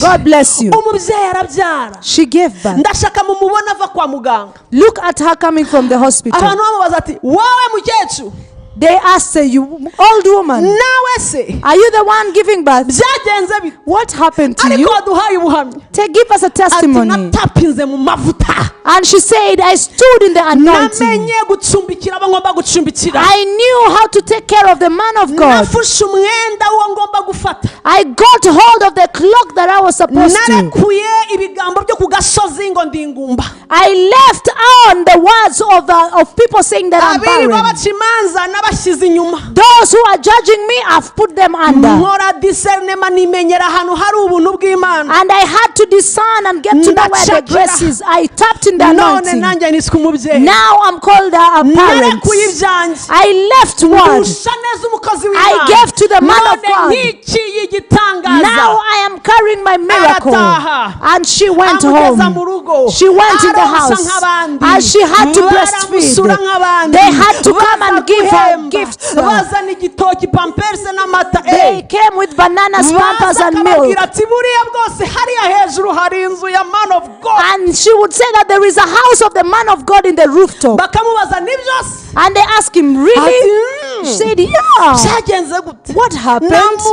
God bless you. umubyeyi arabyara She gave birth. ndashaka mumubona ava kwa muganga Look at her coming from the hospital. abantu bamubaza ati wowe mukecuru They asked her, you old woman, nawe se are you the one giving birth? byagenze bite What happened to ariko you? waduhaye ubuhamya Give us a ati testimony. natapinze mu mavuta And she said, I stood in the anointing. namenye gucumbikira abo ngomba gucumbikira I knew how to take care of the man of God. nafushe umwenda uwo ngomba gufata I got hold of the clock that I was supposed to. narekuye ibigambo byo ku gasozi ngo ndi ingumba I left on the words of people saying that I'm abiri barren. babaca imanza n'abashyize inyuma Those who are judging me, I've put them under. nkora discernment nimenyera ahantu hari ubuntu bw'Imana And I had to discern and get to know where the grace is. I tapped in the none anointing. nanjye niswe umubyeyi Now I'm called a parent. narekuye ibyanjye I left word. ndusha neza umukozi I w'Imana gave to the man of none God. nkikiye igitangaza Now I am carrying my miracle. Arataha. And she went amugeza mu home. rugo She went in the aronsa house. nk'abandi And she had to breastfeed. baramusura nk'abandi They had to come and give her baza gifts. guhemba. bazana igitoki pamperse n'amata They came with bananas, pampers, baza and milk. akababwira ati buriya bwose hariya hejuru hari inzu ya man of God And she would say that there is a house of the man of God in the rooftop. bakamubaza n'ibyose And they asked him, really? She said, yeah. byagenze gute What happened?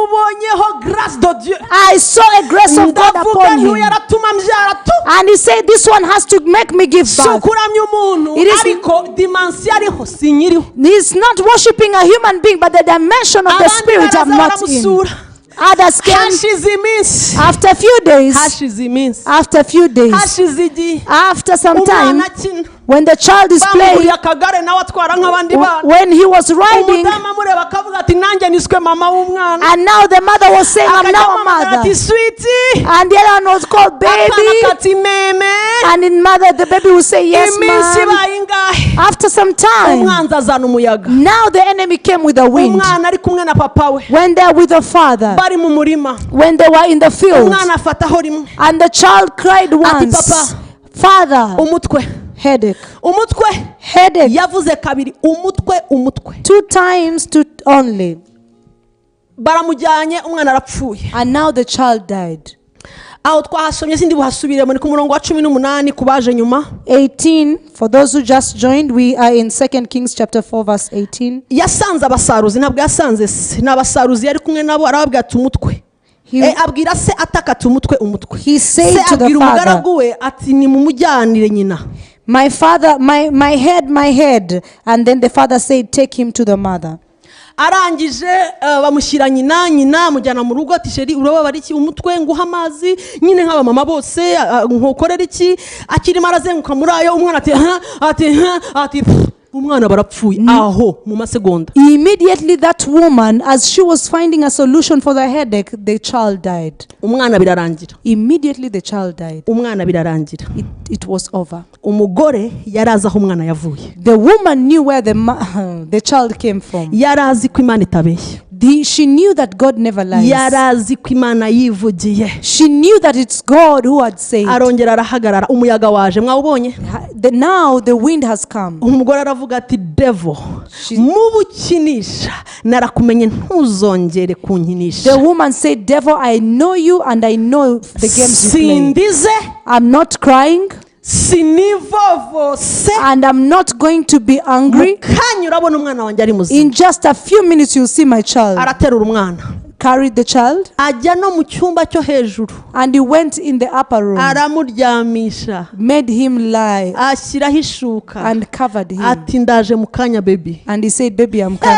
namubonyeho grâce de Dieu I saw a grace of God ndavuga upon ntuye him. aratuma mbyara tu And he said, this one has to make me give si birth. ukuramya umuntu It is- ariko dimansiyo ariho sinyiriho He's not worshiping a human being, but the dimension of the abandi spirit I'm baraza not in. baramusura Others came hashize iminsi after a few days. hashize iminsi After a few days. hashize igihe After some time, umwana akina when the child is bamuriye playing, akagare nawe atwara nk'abandi bana when he was riding, umudamu amureba akavuga ati nanjye niswe mama w'umwana and now the mother was saying, I'm now a akamuhamagara ati mother. switi And the other one was called baby. akana kati meme And in mother, the baby will say, yes, iminsi ma'am. ibaye ingahe After some time, umwanzi azana umuyaga now the enemy came with a wind. umwana ari kumwe na papa we When they're with the father, bari mu murima when they were in the field, umwana afataho rimwe and the child cried once, Papa. Father, umutwe headache, umutwe headache. yavuze kabiri umutwe 2 times only. baramujyanye umwana arapfuye And now the child died. aho twahasomye sindi buhasubiremo ni ku murongo wa 18 ku baje nyuma 18, for those who just joined, we are in 2 Kings chapter 4 verse 18. yasanze abasaruzi ntabwo yasanze se ni abasaruzi yari kumwe nabo arababwira ati umutwe abwira se ataka ati umutwe He said se to the abwira father, umugaragu we ati ni mumujyanire nyina my father, my head. And then the father said, take him to the mother. arangije bamushyira nyina mujyana mu rugo ati sheri urababara iki umutwe nguha amazi nyine nk'aba mama bose nkokorera iki akirimo arazenguka muri ayo umwana ati umwana barapfuye aho mu masegonda. Immediately that woman, as she was finding a solution for the headache, the child died. umwana birarangira. Immediately the child died. umwana birarangira. It was over. umugore yarazi aho umwana yavuye. The woman knew where the child came from. yarazi ko Imana itabeshya. She knew that God never lies. yarazi ko Imana yivugiye. She knew that it's God who had said. arongera arahagarara umuyaga waje mwawubonye. Now the wind has come. umugore aravuga ati devil mubukinisha narakumenye ntuzongere kunkinisha. The woman said, devil, I know you and I know the games you play. sindize I'm not crying sinivovose and I'm not going to be angry. mukanya urabona umwana wanjye ari muzima. In just a few minutes you'll see my child. araterura umwana Carried the child ajya no mu cyumba cyo hejuru and he went in the upper room, aramuryamisha made him lie ashyiraho ishuka and covered him. ati ndaje mu kanya baby. And he said, baby, I'm coming.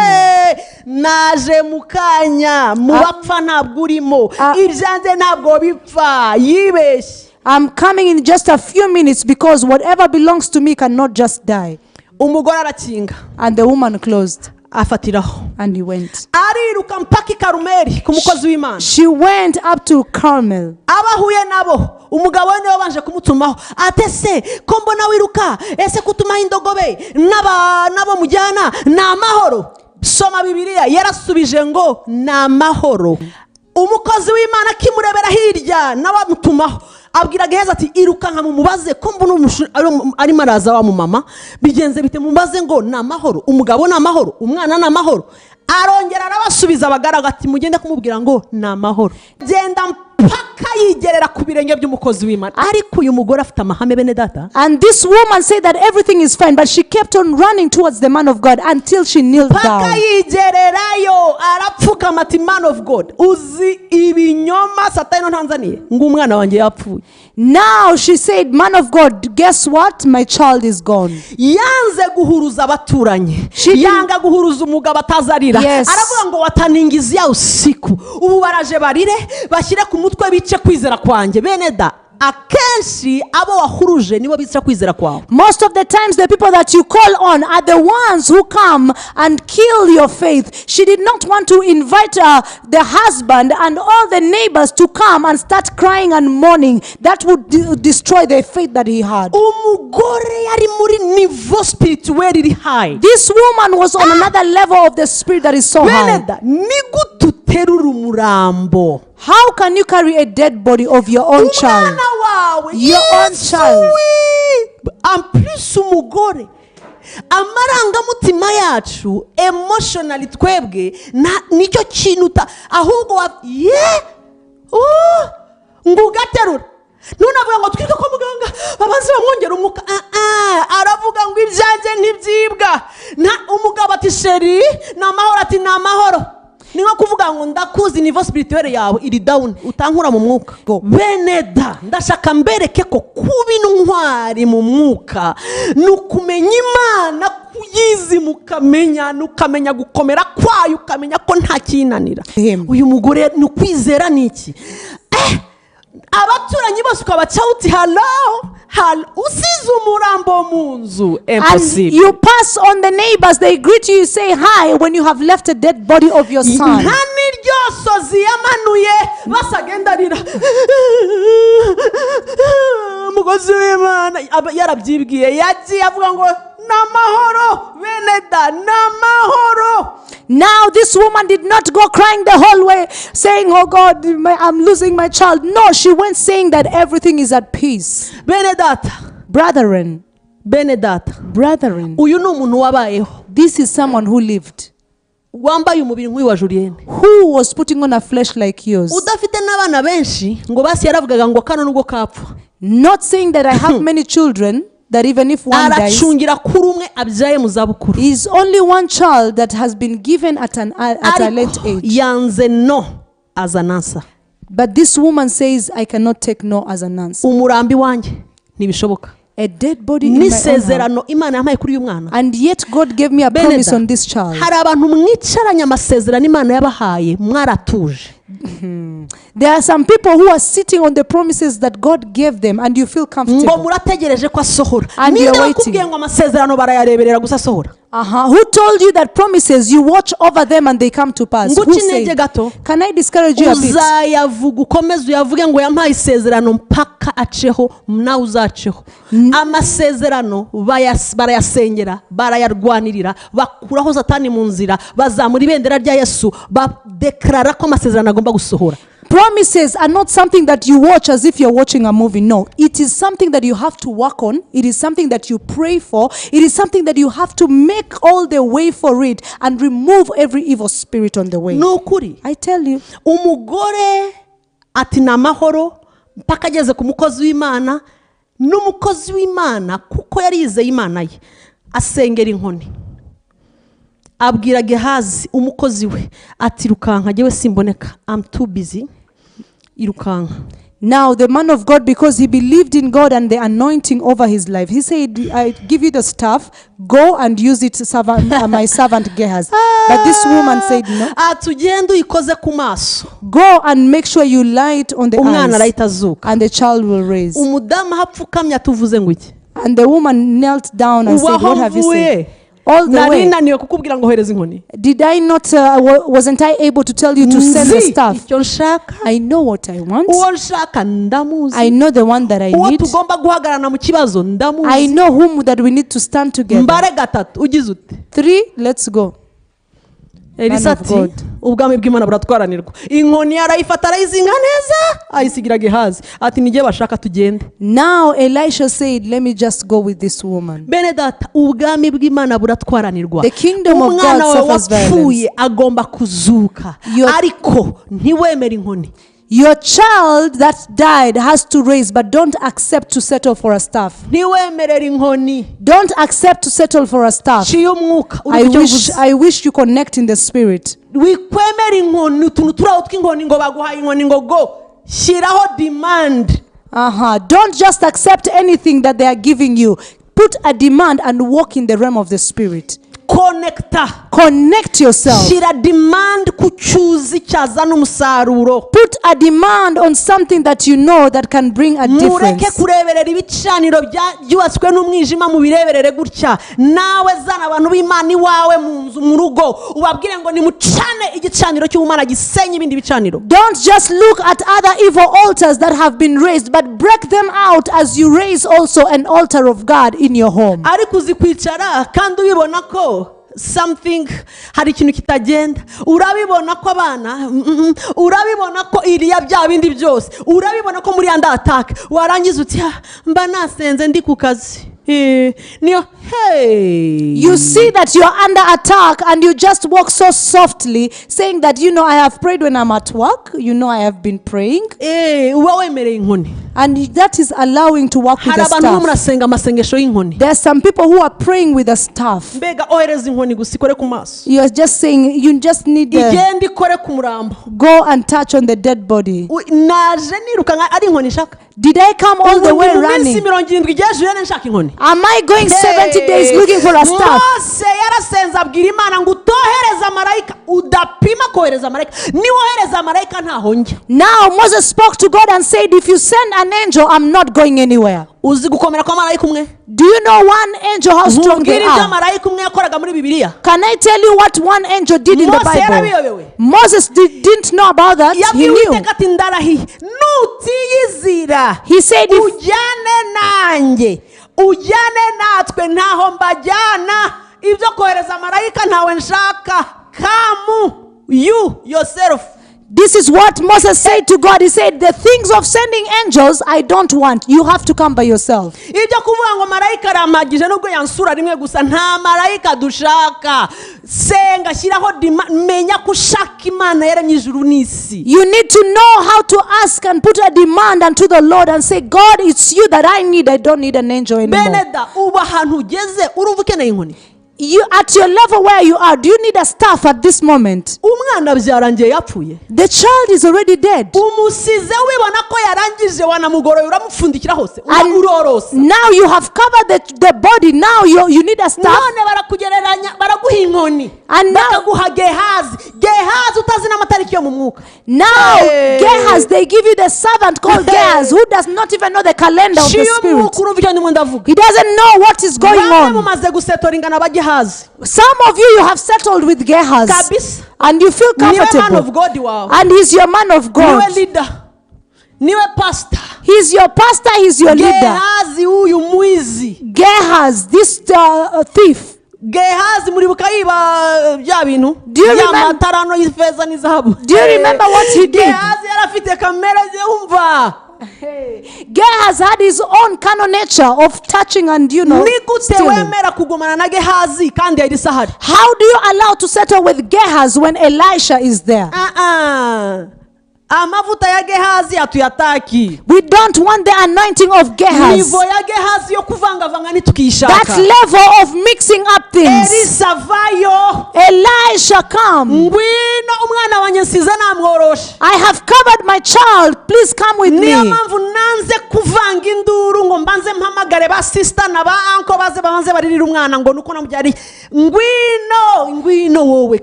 naje mu kanya mu bapfa ntabwo urimo ibyanjye ntabwo bipfa yibeshye. I'm coming in just a few minutes because whatever belongs to me cannot just die. umugore arakinga And the woman closed afatiraho and he went. ariruka mpaka i Karumeli ku mukozi w'Imana. She went up to Carmel. abahuye nabo umugabo we niwe wabanje kumutumaho ate se ko mbona wiruka ese kutumaho indogobe nabo mujyana ni amahoro. soma Bibiliya yarasubije ngo ni amahoro. umukozi w'Imana akimurebera hirya n'abamutumaho abwira Gehazi ati iruka nka mumubaze ko mbona arimo araza wa mumama bigenze bite mumubaze ngo ni amahoro umugabo ni amahoro umwana ni amahoro. arongera arabasubiza abagaragu ati mugende kumubwira ngo ni amahoro. genda paka yigerera ku birenge by'umukozi w'Imana. Ariko uyu mugore afite amahame bene data. And this woman said that everything is fine, but she kept on running towards the man of God until she kneeled Paka down. yigererayo arapfukama ati man of God, uzi ibinyoma Satani ntanzaniye ngo umwana wanjye yapfuye. Now she said, man of God, guess what? My child is gone. Yanze guhuruza abaturanye, She didn't- yanga guhuruza umugabo atazarira. Yes. Aravuga ngo wataningiza usiku, ubu baraje barire bashyire ku mutwe bice kwizera kwanjye. Bene da, akenshi abo wahuruje nibo bica kwizera kwawe. Most of the times, the people that you call on are the ones who come and kill your faith. She did not want to invite the husband and all the neighbors to come and start crying and mourning. That would destroy the faith that he had. Umugore yari muri niveau spirituel iri high. This woman was on another level of the spirit that is so Bene high. da, ni gututerura umurambo. How can you carry a dead body of your own child? Umwana wawe, Your own Yesu child. we. En plus umugore, amarangamutima yacu emotionally twebwe nicyo kintu ahubwo ngo ugaterura. Nunavuga ngo twike ko muganga babanze bamwongera umuka. Aravuga ngo ibyanjye ntibyibwa. Umugabo ati sheri namahoro, ati namahoro. Ni nko kuvuga ngo ndakuzi niveau spirituel yawe iri down, utankura mu mwuka. Bene da, ndashaka mbereke ko kuba intwari mu mwuka nukumenya Imana, kuyizi mukamenya, nukamenya gukomera kwayo, ukamenya ko nta kinanira. Uyu mugore nukwizera niki? Abaturanyi bose ukabaca uti hello, usize umurambo mu nzu. Impossible. And you pass on the neighbors, they greet you, you say hi when you have left a dead body of your son. Nta niryosozi yamanuye basagendarira umugozi w'Imana yarabyibwiye, yagiye avuga ngo namahoro bene da, namahoro. Now this woman did not go crying the whole way saying, oh God, I'm losing my child. No, she went saying that everything is at peace. Bene data, Brethren, bene data, brethren, uyu ni umuntu wabayeho, this is someone who lived, wambaye umubiri nk'uyu wa Julienne, who was putting on a flesh like yours. udafite n'abana benshi ngo basi yaravugaga ngo kano nubwo kapfa. Not saying that I have many children, that even if one dies, aracungira kuri umwe abyaye mu zabukuru. is only one child that has been given at a late age. Yanze no as an answer. But this woman says, I cannot take no as an answer. Umurambi wanjye ntibishoboka. A dead body in my own house. N'isezerano Imana yampaye kuri uyu mwana. And yet God gave me a promise on this child. Hari abantu mwicaranye amasezerano Imana yabahaye mwaratuje. There are some people who are sitting on the promises that God gave them and you feel Ngo comfortable. murategereje ko asohora. And you're Ninde waiting. wakubwiye ngo amasezerano barayareberera gusa asohora? Who told you that promises, you watch over them and they come to pass? Who Nguci said? intege gato. Can I discourage you a bit? Uzayavuga ukomeze uyavuge ngo yampaye isezerano mpaka aceho nawe uzaceho. Amasezerano barayasengera, barayarwanirira, bakuraho Satani mu nzira, bazamura ibendera rya Yesu, badeklara ko amasezerano agomba gusohora. Promises are not something that you watch as if you're watching a movie. No, it is something that you have to work on. It is something that you pray for. It is something that you have to make all the way for it and remove every evil spirit on the way. Nukuri. I tell you. Umugore ati namahoro mpaka ageze ku mukozi w'Imana, n'umukozi w'Imana kuko yari yizeye Imana ye asengera inkoni. Abwira Gehazi umukozi we ati rukanka jewe simboneka, I'm too busy. Irukanka. Now the man of God, because he believed in God and the anointing over his life, he said, I give you the staff, go and use it, my servant Gehazi. But this woman said no. Atugenda uyikoze ku maso. Go and make sure you light on the Umwana eyes arahita azuka. and the child will raise. Umudamu hapfukamye atuvuze ngo iki? And the woman knelt down and said, what have you said? All the Nari way. naniwe kukubwira ngo hereza inkoni. Did I not, wasn't I able to tell you to send the staff? Icyo nshaka. I know what I want. Uwo nshaka ndamuzi. I know the one that I Uwo need. tugomba guhagarana mu kibazo ndamuzi. I know whom that we need to stand together. Mbare gatatu ugize ute? 3, let's go. Elisa ati ubwami bw'Imana buratwaranirwa. Inkoni arayifata arayizinga neza ayisigira Gehazi ati nige bashaka tugende. Now Elisha said, let me just go with this woman. Bene data, ubwami bw'Imana buratwaranirwa. The kingdom of God suffers violence. Agomba kuzuka. Ariko ntiwemere inkoni. Your child that died has to raise, but don't accept to settle for a staff. ntiwemerere inkoni Don't accept to settle for a staff. y'umwuka. I wish you connect in the spirit. wikwemera inkoni, utuntu turaho tw'inkoni ngo baguhaye inkoni ngo go. Shyiraho demand. Don't just accept anything that they are giving you. Put a demand and walk in the realm of the spirit. Connect yourself. Shira demand ku cyuzi cyazana umusaruro. Put a demand on something that you know that can bring a difference. Mureke kureberera ibicaniro byubatswe n'umwijima mu bireberere gutya. Nawe zana abantu b'Imana iwawe mu nzu mu rugo ubabwire ngo nimucane igicaniro cy'Imana gisenye ibindi bicaniro. Don't just look at other evil altars that have been raised, but break them out as you raise also an altar of God in your home. Ariko uzikwicara kandi ubibona ko something hari ikintu kitagenda, urabibona ko abana urabibona ko iriya bya bindi byose, urabibona ko muri anda attack, warangiza uti mba nasenze ndi ku kazi. You see that you're under attack and you just walk so softly saying that, you know, I have prayed when I'm at work, you know, I have been praying. And that is allowing to walk with the staff. There are some people who are praying with the staff. You are just saying you just need to go and touch on the dead body. Did I come all the way running? Am I going 70 days looking for a staff? Now Moses spoke to God and said, if you send an angel, I'm not going anywhere. Do you know one angel, how strong they are? Can I tell you what one angel did in the Bible? Moses didn't know about that. He knew. He said, come you yourself. This is what Moses said to God. He said, the things of sending angels, I don't want. You have to come by yourself. You need to know how to ask and put a demand unto the Lord and say, God, it's you that I need. I don't need an angel anymore. You at your level where you are, do you need a staff at this moment? The child is already dead. And now you have covered the body. Now you need a staff. And now Gehazi, they give you the servant called Gehazi, who does not even know the calendar of the spirit. He doesn't know what is going on. Some of you have settled with Gehazi and you feel comfortable. And he's your man of God. He's your pastor, he's your leader. Gehazi, this thief. Do you remember what he did? Gehazi had his own carnal nature of touching and, you know, stealing. How do you allow to settle with Gehazi when Elisha is there? We don't want the anointing of Gehazi. That level of mixing up things. Elisha, come. I have covered my child. Please come with me.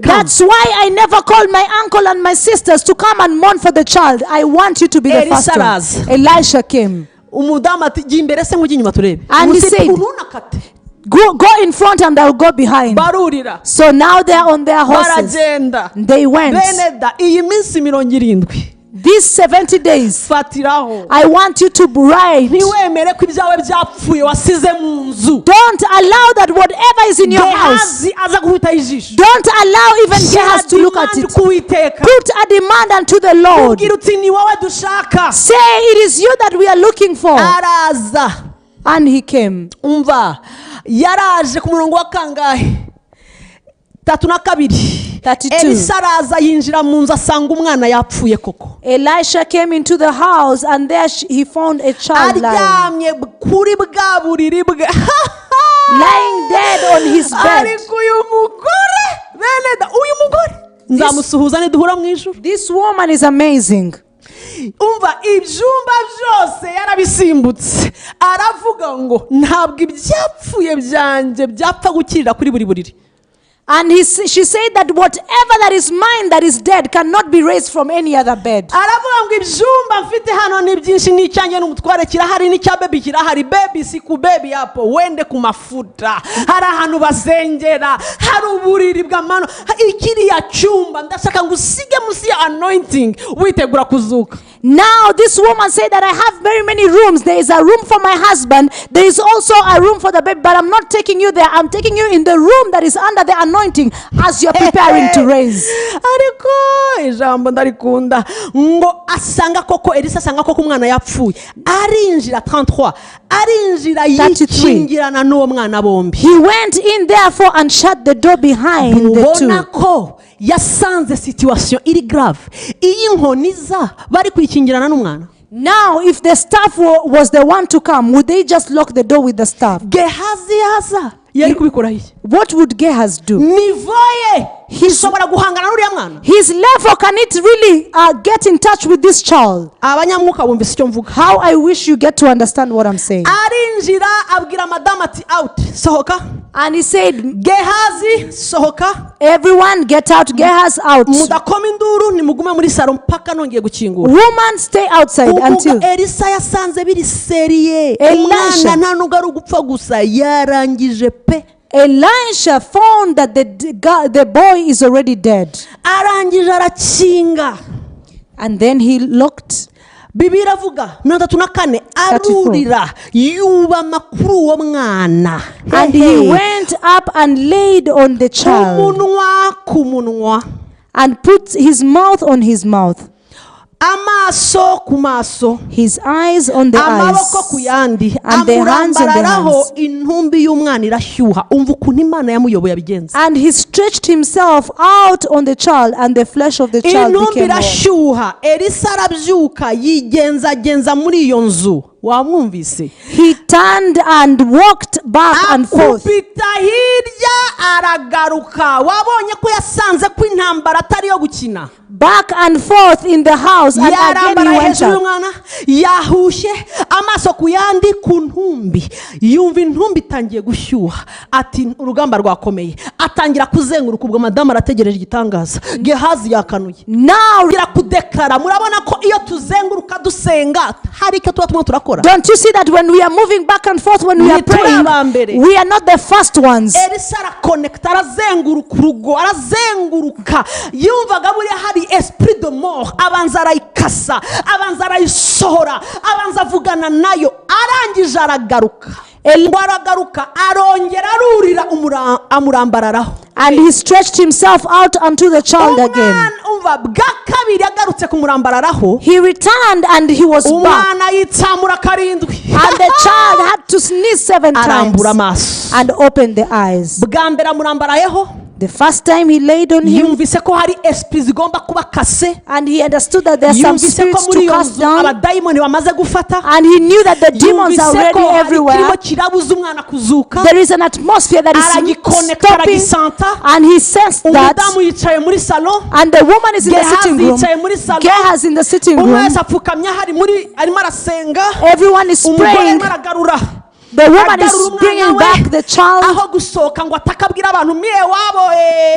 That's why I never called my uncle and my sisters to come and mourn for the child. I want you to be the first one. Elisha came. And he said, go in front and I'll go behind. So now they are on their horses. They went. These 70 days, I want you to ride. Don't allow that whatever is in your house, don't allow even Gehazi to look at it. Put a demand unto the Lord. Say, it is you that we are looking for. And he came. 32. elisa araza yinjira mu nzu asanga umwana yapfuye koko Elisha came into the house and there he found a child lying aryamye kuri bwa buriri bwe dead on his bed. ariko uyu mugore uyu mugore nzamusuhuza niduhura mu ijuru. This woman is amazing. umva ibyumba byose yarabisimbutse aravuga ngo ntabwo ibyapfuye byanjye byapfa gukirira kuri buri buriri. And she said that whatever that is mine that is dead cannot be raised from any other bed. aravuga ngo ibyumba mfite hano ni byinshi n'icyanjye n'umutware kirahari n'icya baby kirahari. baby si ku baby yapo wende ku mafuta hari ahantu basengera hari uburiri bw'amano ikiriya cyumba ndashaka ngo usige munsi ya anointing witegura kuzuka. Now this woman said that I have very many rooms. There is a room for my husband. There is also a room for the baby, but I'm not taking you there. I'm taking you in the room that is under the anointing as you're preparing to raise. ariko ijambo ndarikunda ngo asanga koko elisa asanga koko umwana yapfuye arinjira 33 arinjira yikingirana n'uwo mwana bombi. He went in therefore and shut the door behind the ubona two. ko yasanze situation iri grave iyi nkoniza bari kwikingirana n'umwana. Now if the staff was the one to come, would they just lock the door with the staff? Gehazi yaza yari kubikora iki? What would Gehazi do? nivoye ishobora guhangana n'uriya mwana. His level, can it really get in touch with this child? abanyamwuka bumvise icyo mvuga. How I wish you get to understand what I'm saying. arinjira abwira madamu ati out sohoka. And he said, Gehazi sohoka everyone get out. Gehazi out. mudakoma induru nimugume muri salo mpaka nongeye gukingura. Woman, stay outside until. elisa yasanze biri seriye. Elisha. umwana nta nubwo ari ugupfa gusa yarangije pe. Elisha found that the boy is already dead. arangije arakinga. And then he looked. Bibiliya iravuga 34 arurira yubama kuri uwo mwana. And he went up and laid on the child umunwa ku munwa and put his mouth on his mouth, amaso ku maso, his eyes on the amaboko ku eyes, yandi, and the hands on the amurambararaho hands. intumbi y'umwana irashyuha. umva ukuntu Imana yamuyoboye abigenza. And he stretched himself out on the child, and the flesh of the child intumbi became warm. irashyuha. elisa arabyuka yigenzagenza muri iyo nzu. wamwumvise? He turned and walked back and forth. akubita hirya aragaruka. wabonye ko yasanze ko intambara atari yo gukina. Back and forth in the house, and again yarambara he went hejuru up. y'umwana yahushye amaso ku yandi ku ntumbi. yumva intumbi itangiye gushyuha ati urugamba rwakomeye. atangira kuzenguruka. ubwo madamu arategereje igitangaza. Gehazi yakanuye. Now, gira kudeklara. murabona ko iyo tuzenguruka dusenga hari icyo tuba turakora. don't you see that when we are moving back and forth, when we are praying, we are not the first ones. elisa arakonekita arazenguruka urugo arazenguruka. yumvaga buriya hari esprit de mort. abanza arayikasa, abanza arayisohora, abanza avugana nayo. arangije aragaruka. ngo aragaruka arongera arurira amurambararaho. And he stretched himself out unto the child again. umva bwa kabiri agarutse kumurambararaho. He returned and he was back. umwana yitsamura karindwi. And the child had to sneeze 7 times arambura amaso. and open the eyes. bwa mbere amurambarayeho. The first time he laid on him, yumvise ko hari esprit zigomba kuba kase. and he understood that there are some yumvise ko spirits muri to iyo cast nzu down, abadayimoni bamaze gufata. and he knew that the demons are yumvise ko already hari everywhere. kirimo kirabuza umwana kuzuka. There is an atmosphere that is aragikonekita stopping, aragisanta. and he sensed that. umudamu yicaye muri salo. And the woman is in the Gehazi sitting room. yicaye muri salo. Gehazi in the sitting umwe room. wese apfukamye ahari arimo arasenga. Everyone is umugore praying. arimo aragarura. The woman is agarura umwana bringing we. back the child. aho gusohoka ngo atakabwira abantu mie wabo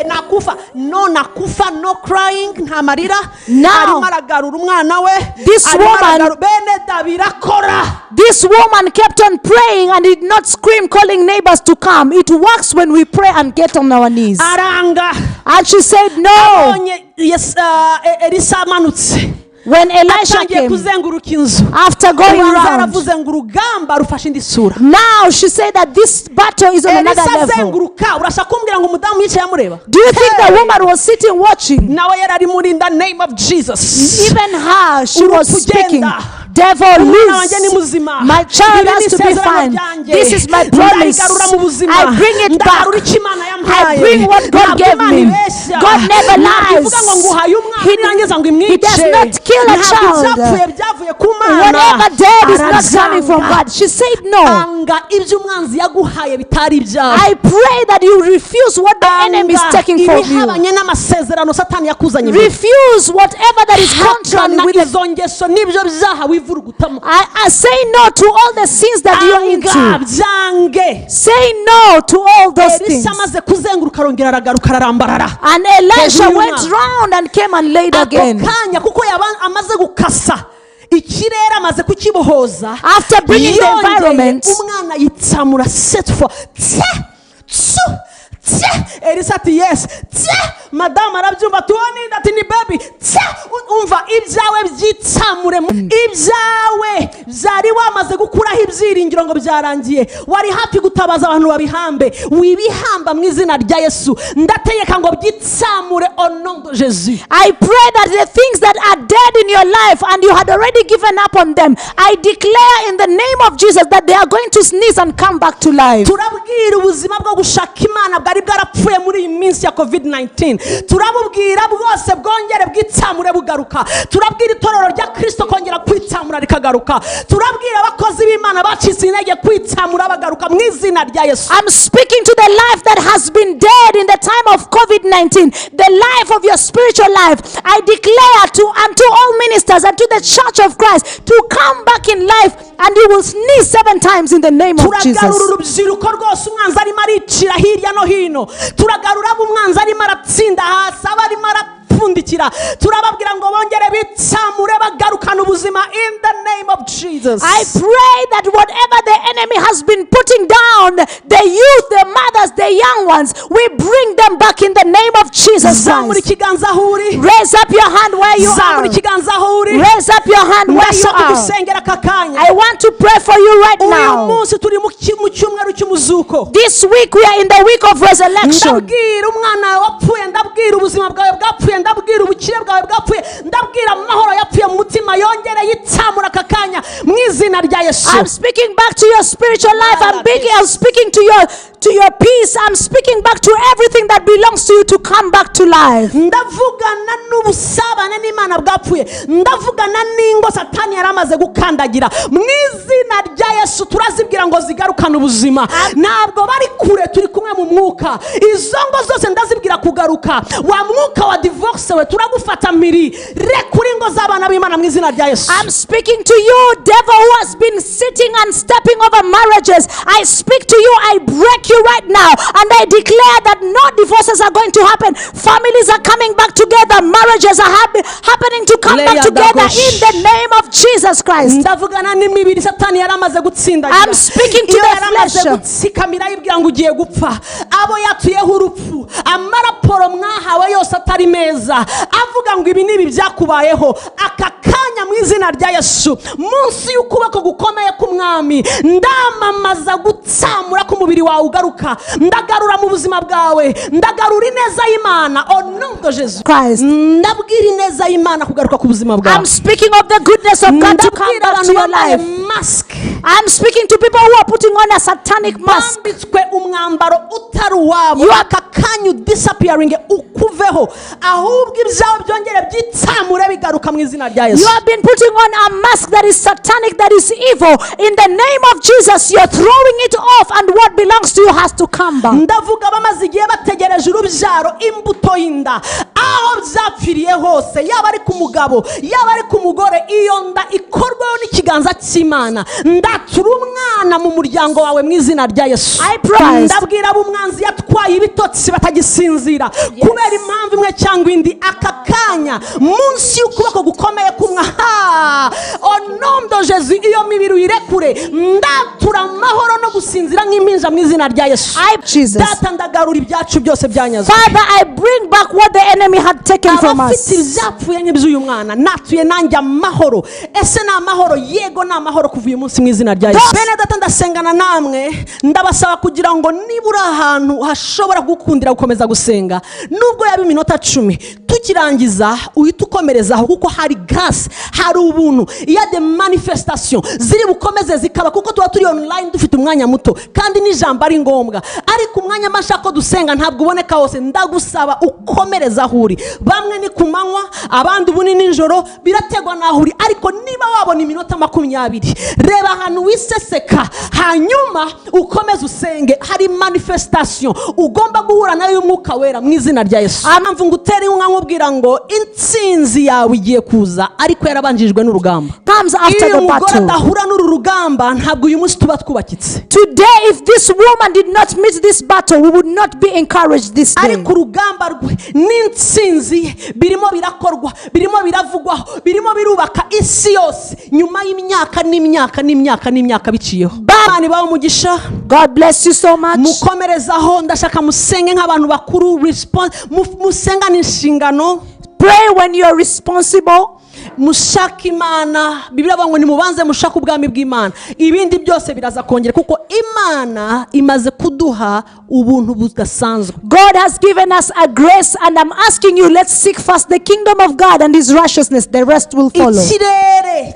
nakufa. no nakufa, no crying, nta marira. Now, arimo aragarura umwana we. this arimo woman- aragarura. bene dabirakora. This woman kept on praying and did not scream, calling neighbors to come. It works when we pray and get on our knees. aranga. And she said, no. abonye elisa amanutse. When Elisha atangiye came, kuzenguruka inzu. after going ubanza around, aravuze ngo urugamba rufashe indi sura. now she said that this battle is on another elisa level. azenguruka. urashaka kumbwira ngo umudamu yicaye amureba? Do you think the woman was sitting watching? nawe yari ari muri in the name of Jesus. Even her, she was Urupfu speaking. ugenda Devil, umwana wanjye ni lose. muzima, My child Ibi has ni to be isezerano fine. ryanjye. This is my promise. Ndayigarura mu buzima, I bring it back. ndagarura icyo Imana yampaye. I bring what God Ntabwo gave Imana me. ibeshya. God never Ntabwo lies. ivuga ngo nguhaye umwana He nirangiza ngo He imwice. does not kill a Ntabwo child. ibyapfuye byavuye ku Mana. Whatever dead is not coming from Arabyanga. God. She said no. Anga ibyo umwanzi yaguhaye bitari ibyawe. I pray that you refuse what the enemy is taking from you. ibihabanye n'amasezerano Satani yakuzanye. Refuse whatever that is contrary Hakana with the izo ngeso n'ibyo byaha wivurugutamo. I say no to all the sins that you are Anga into. byange. Say no to all those things. Elisa amaze kuzenguruka arongera aragaruka ararambarara. And Elisha Hejuru went y'umwana. round and came and laid Ako again. kanya kuko amaze gukasa ikirere amaze kukibohoza. After bringing the yongeye environment, umwana yitsamura set for Elisa ati yes. Madamu arabyumva ati uwo ni ati ni baby. Umva ibyawe byitsamure. Ibyawe byari wamaze gukuraho ibyiringiro ngo byarangiye. Wari hafi gutabaza abantu babihambe. Wibihamba mu izina rya Yesu. Ndategeka ngo byitsamure au nom de Jésus. I pray that the things that are dead in your life and you had already given up on them, I declare in the name of Jesus that they are going to sneeze and come back to life. Turabwira ubuzima bwo gushaka Imana bwari bwarapfuye muri iyi minsi ya COVID-19. Turabubwira bwose bwongere bwitsamure bugaruka. Turabwira itorero rya Kristo kongera kwitsamura rikagaruka. Turabwira abakozi b'Imana bacitse intege kwitsamura bagaruka mu izina rya Yesu. I'm speaking to the life that has been dead in the time of COVID-19, the life of your spiritual life. I declare unto all ministers and to the church of Christ to come back in life, and you will sneeze 7 times in the name of Jesus. Turagarura urubyiruko rwose umwanzi arimo aricira hirya no hino. Turagarura umwanzi arimo aratsinda hasi abarimo arapfundikira. Turababwira ngo bongere bitsamure bagarukana ubuzima in the name of Jesus. I pray that whatever the enemy has been putting down, the youth, the mothers, the young ones, we bring them back in the name of Jesus Zamura Christ. ikiganza aho uri. Raise up your hand where you Zamura are. ikiganza aho uri. Raise up your hand where you Ndashaka are. gusengera aka kanya. I want to pray for you right Uyu now. munsi turi mu cyumweru cy'umuzuko. This week we are in the week of resurrection. Ndabwira umwana wapfuye, ndabwira ubuzima bwawe bwapfuye, ndabwira ubukire bwawe bwapfuye, ndabwira amahoro yapfuye mu mutima yongere yitsamura aka kanya mu izina rya Yesu. I'm speaking back to your spiritual life. I'm speaking to your peace. I'm speaking back to everything that belongs to you to come back to life. Ndavugana n'ubusabane n'Imana bwapfuye. Ndavugana n'ingo Satani yaramaze gukandagira. Mu izina rya Yesu turazibwira ngo zigarukane ubuzima. Ntabwo bari kure, turi kumwe mu mwuka. Izo ngo zose ndazibwira kugaruka. Wa mwuka wa divorce we turagufata miri. Rekura ingo z'abana b'Imana mu izina rya Yesu. I'm speaking to you, devil who has been sitting and stepping over marriages. I speak to you. I break you right now, and I declare that no divorces are going to happen. Families are coming back together. Marriages are happening to come back together in the name of Jesus Christ. Ndavugana n'imibiri Satani yaramaze gutsinda. I'm speaking to the flesh. Gutsikamira yibwira ngo ugiye gupfa. Abo yatuyeho urupfu. Amaraporo mwahawe yose atari meza. Avuga ngo ibi nibi byakubayeho. Aka kanya mu izina rya Yesu. Munsi y'ukuboko gukomeye k'umwami. Ndamamaza gutsamura k'umubiri wawe ugaruka. Ndagarura mu buzima bwawe. Ndagarura ineza y'Imana. Au nom de Jésus. Christ. Ndabwira ineza y'Imana kugaruka ku buzima bwawe. I'm speaking of the goodness of God to come back to your life. Mask. I'm speaking to people who are putting on a satanic mask. Bambitswe umwambaro utari uwabo. Aka kanya disappearing ukuveho. Ahubwo ibyawe byongere byitsamure bigaruka mu izina rya Yesu. You have been putting on a mask that is satanic, that is evil. In the name of Jesus, you're throwing it off, and what belongs to you has to come back. Ndavuga bamaze igihe bategereje urubyaro, imbuto y'inda. Aho byapfiriye hose, yaba ari ku mugabo, yaba ari ku mugore, iyo nda ikorweho n'ikiganza cy'Imana. Ndatura umwana mu muryango wawe mu izina rya Yesu. I pray. Ndabwira umwanzi yatwaye ibitotsi batagisinzira kubera impamvu imwe cyangwa indi. Aka kanya munsi y'ukuboko gukomeye kumwa au nom de Jésus, iyo mibiri uyirekure. Ndatura amahoro no gusinzira nk'impinja mu izina rya Yesu. Data ndagarura ibyacu byose byanyazwe. Father, I bring back what the enemy had taken from us. Abafite ibyapfuye nk'iby'uyu mwana natuye nanjye amahoro. Ese ni amahoro? Yego ni amahoro kuva uyu munsi mu izina rya Yesu. Bene data ndasengana namwe, ndabasaba kugira ngo nibura ahantu hashobora gukundira gukomeza gusenga, nubwo nubwo yaba iminota 10 tukirangiza uhita ukomerezaho kuko hari grace, hari ubuntu. Iya de manifestation ziri bukomeze zikaba kuko tuba turi online dufite umwanya muto kandi n'ijambo ari ngombwa, ariko umwanya mashako dusenga ntabwo uboneka hose. Ndagusaba ukomerezaho uri. Bamwe ni kumanywa, abandi ubu ni ninjoro, birategwa naho uri, ariko niba wabona iminota 20 reba ahantu wiseseka hanyuma ukomeze usenge. Hari manifestation ugomba guhura nayo y'Umwuka Wera mu izina rya Yesu. Amamvu ngutera inkunga nkubwira ngo intsinzi yawe igiye kuza, ariko yarabanjijwe n'urugamba. Comes after the battle. Adahura n'uru rugamba ntabwo uyu munsi tuba twubakitse. Today, if this woman did not meet this battle, we would not be encouraged this day. Ariko urugamba rwe n'intsinzi birimo birakorwa, birimo biravugwaho, birimo birubaka isi yose nyuma y'imyaka n'imyaka biciyeho. Bani bawo mugisha. God bless you so much. Mukomerezaho, ndashaka musenge nk'abantu bakuru, musenga n'inshingano. Pray when you are responsible. Mushaka Imana. Biblia ngo nimubanze mushaka ubwami bw'Imana, ibindi byose biraza kongera, kuko Imana imaze kuduha ubuntu budasanzwe. God has given us a grace, and I'm asking you, let's seek first the kingdom of God and His righteousness. The rest will follow. Ikirere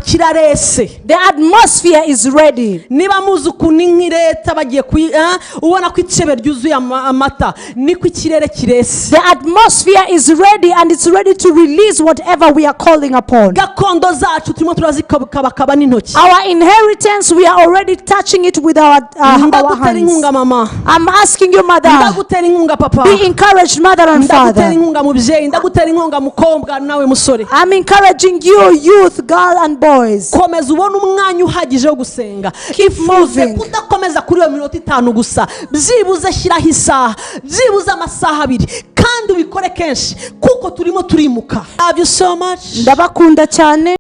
kirarese. The atmosphere is ready. Niba muzi ukuni nk'ireta bagiye ubona ko icebe ryuzuye amata, niko ikirere kirese. The atmosphere is ready, and it's ready to release whatever we are calling upon. Gakondo zacu turimo turazikabakaba n'intoki. Our inheritance, we are already touching it with our hands. Mama. I'm asking you, mother, Papa. be encouraged, mother and father. I'm encouraging you, youth, girl and boys. Keep moving. Love you so much. Ndabakunda cyane.